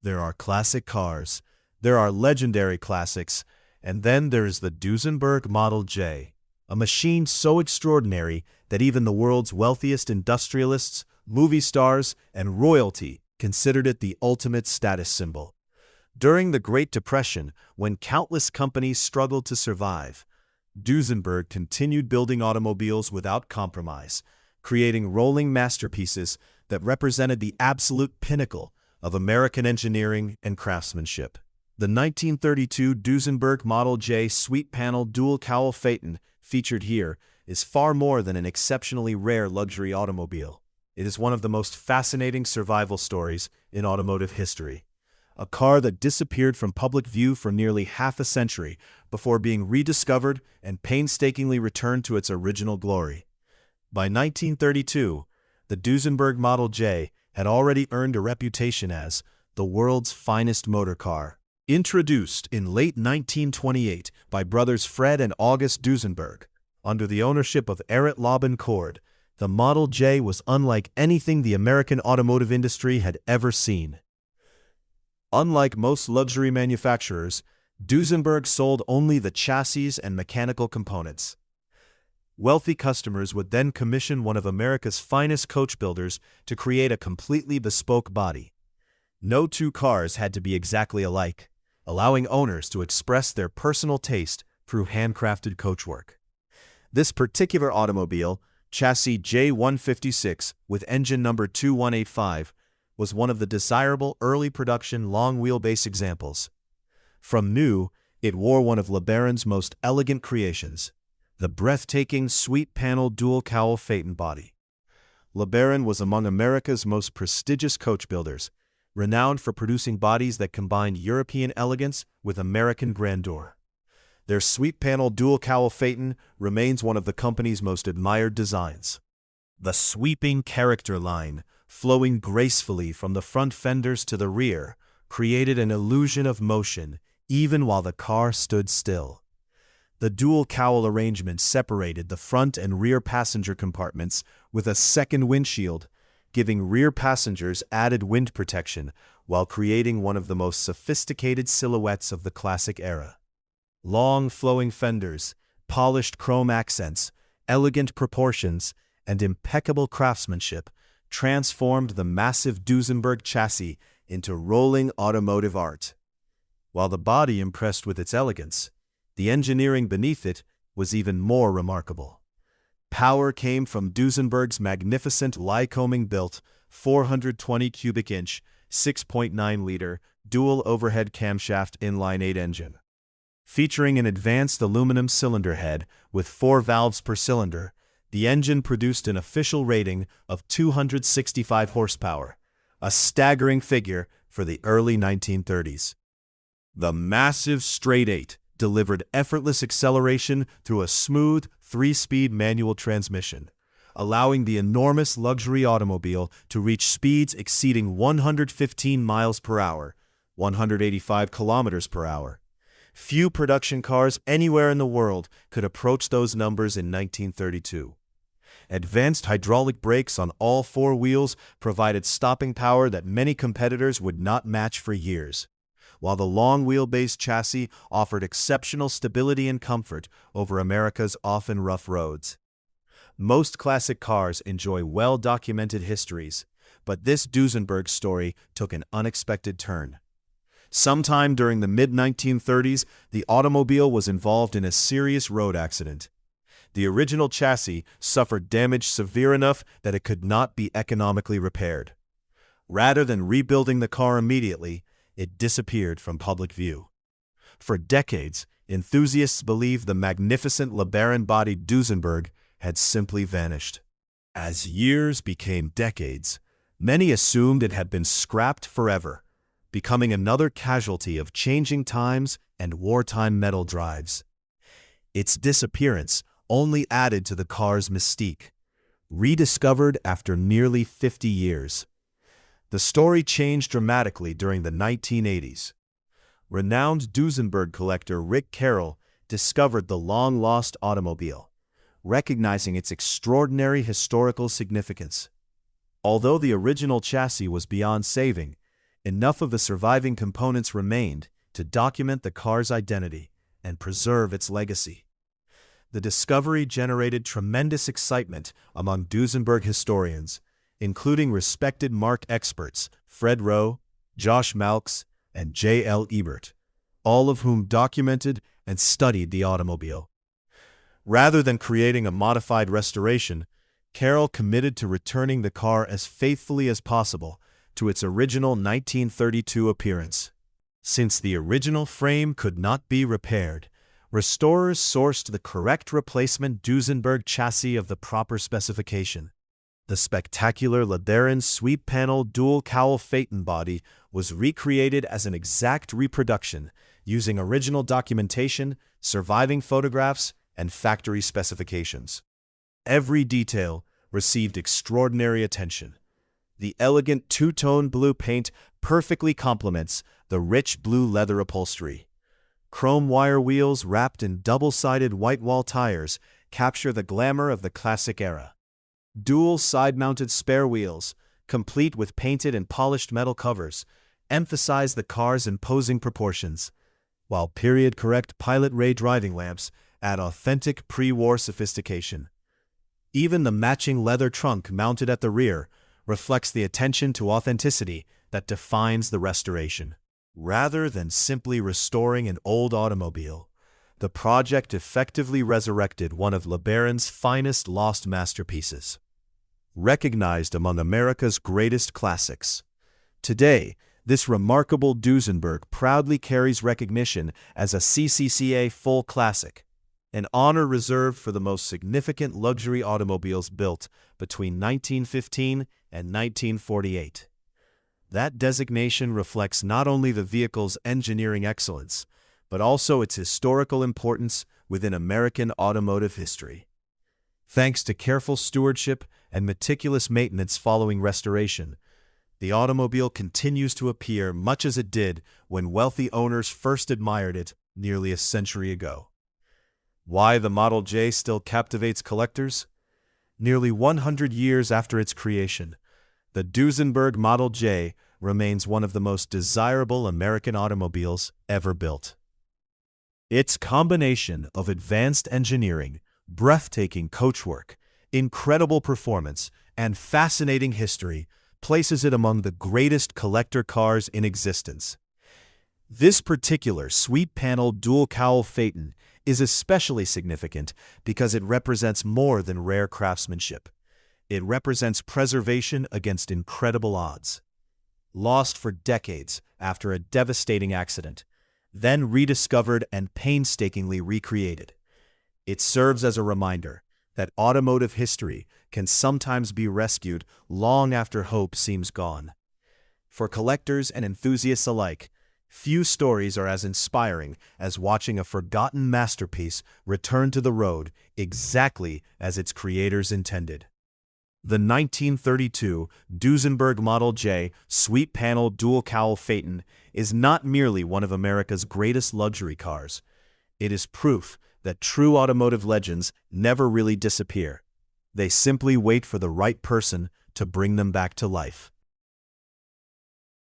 There are classic cars, there are legendary classics, and then there is the Duesenberg Model J, a machine so extraordinary that even the world's wealthiest industrialists, movie stars, and royalty considered it the ultimate status symbol. During the Great Depression, when countless companies struggled to survive, Duesenberg continued building automobiles without compromise, creating rolling masterpieces that represented the absolute pinnacle of American engineering and craftsmanship. The 1932 Duesenberg Model J Suite Panel Dual Cowl Phaeton, featured here, is far more than an exceptionally rare luxury automobile. It is one of the most fascinating survival stories in automotive history. A car that disappeared from public view for nearly half a century before being rediscovered and painstakingly returned to its original glory. By 1932, the Duesenberg Model J had already earned a reputation as the world's finest motor car. Introduced in late 1928 by brothers Fred and August Duesenberg, under the ownership of LeBaron Cord, the Model J was unlike anything the American automotive industry had ever seen. Unlike most luxury manufacturers, Duesenberg sold only the chassis and mechanical components. Wealthy customers would then commission one of America's finest coach builders to create a completely bespoke body. No two cars had to be exactly alike, allowing owners to express their personal taste through handcrafted coachwork. This particular automobile, chassis J156 with engine number 2185, was one of the desirable early production long-wheelbase examples. From new, it wore one of LeBaron's most elegant creations, the breathtaking Suite Panel Dual Cowl Phaeton body. LeBaron was among America's most prestigious coach builders, renowned for producing bodies that combined European elegance with American grandeur. Their Suite Panel Dual Cowl Phaeton remains one of the company's most admired designs. The sweeping character line, flowing gracefully from the front fenders to the rear, created an illusion of motion even while the car stood still. The dual cowl arrangement separated the front and rear passenger compartments with a second windshield, giving rear passengers added wind protection while creating one of the most sophisticated silhouettes of the classic era. Long flowing fenders, polished chrome accents, elegant proportions, and impeccable craftsmanship transformed the massive Duesenberg chassis into rolling automotive art. While the body impressed with its elegance, the engineering beneath it was even more remarkable. Power came from Duesenberg's magnificent Lycoming built 420 cubic inch, 6.9-liter, dual overhead camshaft inline-8 engine. Featuring an advanced aluminum cylinder head with 4 valves per cylinder, the engine produced an official rating of 265 horsepower, a staggering figure for the early 1930s. The massive straight-8 delivered effortless acceleration through a smooth 3-speed manual transmission, allowing the enormous luxury automobile to reach speeds exceeding 115 miles per hour, 185 kilometers per hour. Few production cars anywhere in the world could approach those numbers in 1932. Advanced hydraulic brakes on all 4 wheels provided stopping power that many competitors would not match for years, while the long wheelbase chassis offered exceptional stability and comfort over America's often rough roads. Most classic cars enjoy well-documented histories, but this Duesenberg story took an unexpected turn. Sometime during the mid-1930s, the automobile was involved in a serious road accident. The original chassis suffered damage severe enough that it could not be economically repaired. Rather than rebuilding the car immediately, it disappeared from public view. For decades, enthusiasts believed the magnificent LeBaron-bodied Duesenberg had simply vanished. As years became decades, many assumed it had been scrapped forever, becoming another casualty of changing times and wartime metal drives. Its disappearance only added to the car's mystique, rediscovered after nearly 50 years. The story changed dramatically during the 1980s. Renowned Duesenberg collector Rick Carroll discovered the long-lost automobile, recognizing its extraordinary historical significance. Although the original chassis was beyond saving, enough of the surviving components remained to document the car's identity and preserve its legacy. The discovery generated tremendous excitement among Duesenberg historians, including respected marque experts Fred Rowe, Josh Malks, and J. L. Ebert, all of whom documented and studied the automobile. Rather than creating a modified restoration, Carroll committed to returning the car as faithfully as possible to its original 1932 appearance. Since the original frame could not be repaired, restorers sourced the correct replacement Duesenberg chassis of the proper specification. The spectacular LeBaron Panel Dual Cowl Phaeton body was recreated as an exact reproduction using original documentation, surviving photographs, and factory specifications. Every detail received extraordinary attention. The elegant two-tone blue paint perfectly complements the rich blue leather upholstery. Chrome wire wheels wrapped in double-sided white wall tires capture the glamour of the classic era. Dual side-mounted spare wheels, complete with painted and polished metal covers, emphasize the car's imposing proportions, while period-correct pilot ray driving lamps add authentic pre-war sophistication. Even the matching leather trunk mounted at the rear reflects the attention to authenticity that defines the restoration. Rather than simply restoring an old automobile, the project effectively resurrected one of LeBaron's finest lost masterpieces. Recognized among America's greatest classics, today, this remarkable Duesenberg proudly carries recognition as a CCCA Full Classic, an honor reserved for the most significant luxury automobiles built between 1915 and 1948. That designation reflects not only the vehicle's engineering excellence, but also its historical importance within American automotive history. Thanks to careful stewardship and meticulous maintenance following restoration, the automobile continues to appear much as it did when wealthy owners first admired it nearly a century ago. Why the Model J still captivates collectors? Nearly 100 years after its creation, the Duesenberg Model J remains one of the most desirable American automobiles ever built. Its combination of advanced engineering, breathtaking coachwork, incredible performance, and fascinating history places it among the greatest collector cars in existence. This particular Panel Dual Cowl Phaeton is especially significant because it represents more than rare craftsmanship. It represents preservation against incredible odds. Lost for decades after a devastating accident, then rediscovered and painstakingly recreated. It serves as a reminder that automotive history can sometimes be rescued long after hope seems gone. For collectors and enthusiasts alike, few stories are as inspiring as watching a forgotten masterpiece return to the road exactly as its creators intended. The 1932 Duesenberg Model J Panel Dual Cowl Phaeton is not merely one of America's greatest luxury cars. It is proof that true automotive legends never really disappear. They simply wait for the right person to bring them back to life.